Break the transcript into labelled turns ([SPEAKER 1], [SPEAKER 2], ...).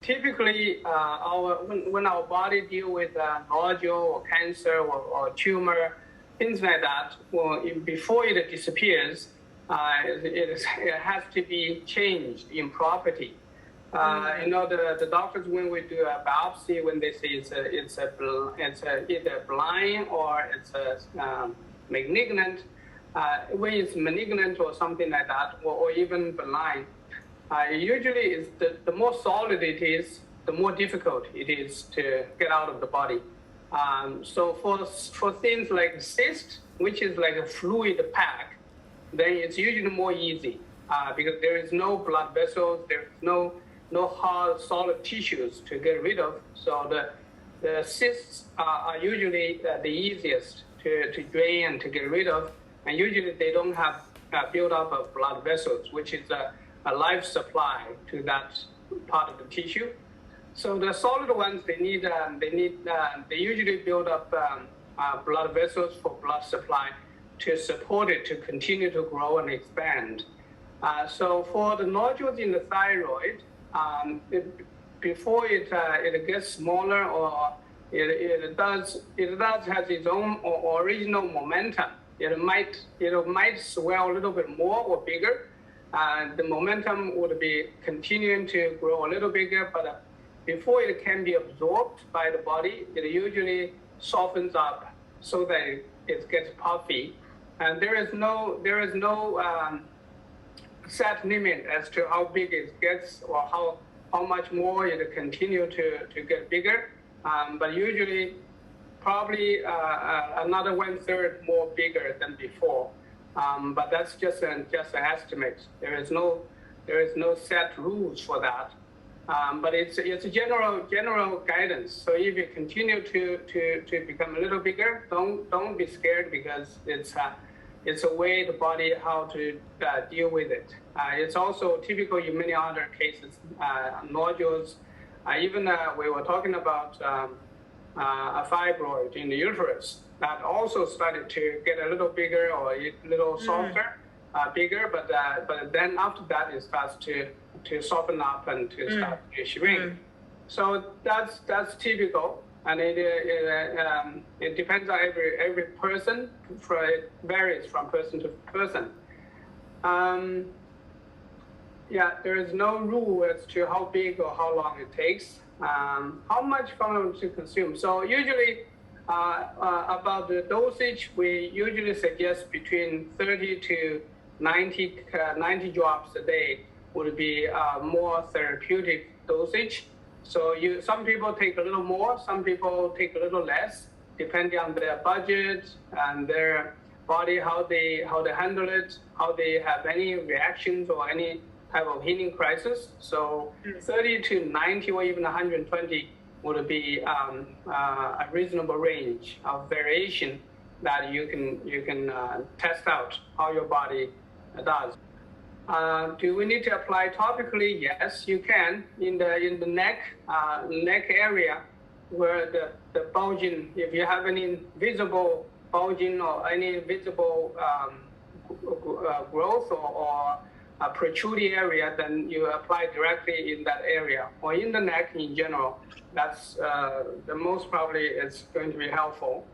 [SPEAKER 1] typically, when our body deal with a nodule or cancer or tumor, things like that, well, before it disappears, it has to be changed in property. The doctors, when we do a biopsy, when they say it's either blind or it's malignant, when it's malignant or something like that, or even benign, usually it's the more solid it is, the more difficult it is to get out of the body. So for things like cyst, which is like a fluid pack, then it's usually more easy because there is no blood vessels, there's no hard solid tissues to get rid of. So the cysts are usually the easiest to drain and to get rid of, and usually they don't have build up of blood vessels, which is a life supply to that part of the tissue. So the solid ones, they usually build up blood vessels for blood supply to support it to continue to grow and expand. So for the nodules in the thyroid, before it gets smaller, or it does have its own original momentum. It might swell a little bit more or bigger. The momentum would be continuing to grow a little bigger, but before it can be absorbed by the body, it usually softens up so that it gets puffy. And there is no set limit as to how big it gets or how much more it continue to get bigger. But usually probably another 1/3 more bigger than before. But that's just an estimate. There is no set rules for that. But it's a general guidance. So if you continue to become a little bigger, don't be scared, because it's a way the body how to deal with it. It's also typical in many other cases, nodules. Even we were talking about a fibroid in the uterus that also started to get a little bigger or a little softer, bigger, but then after that it starts to soften up and to start to shrink. So that's typical, and it depends on every person. It varies from person to person. There is no rule as to how big or how long it takes. How much hormone to consume? So usually about the dosage, we usually suggest between 30 to 90 drops a day would be more therapeutic dosage. So some people take a little more, some people take a little less, depending on their budget and their body, how they handle it, how they have any reactions or any type of healing crisis. So 30 to 90 or even 120 would be a reasonable range of variation that you can test out how your body does. Do we need to apply topically? Yes, you can. In the neck area, where the bulging, if you have any visible bulging or any visible growth or a protruding area, then you apply directly in that area, or in the neck in general. That's the most probably it's going to be helpful.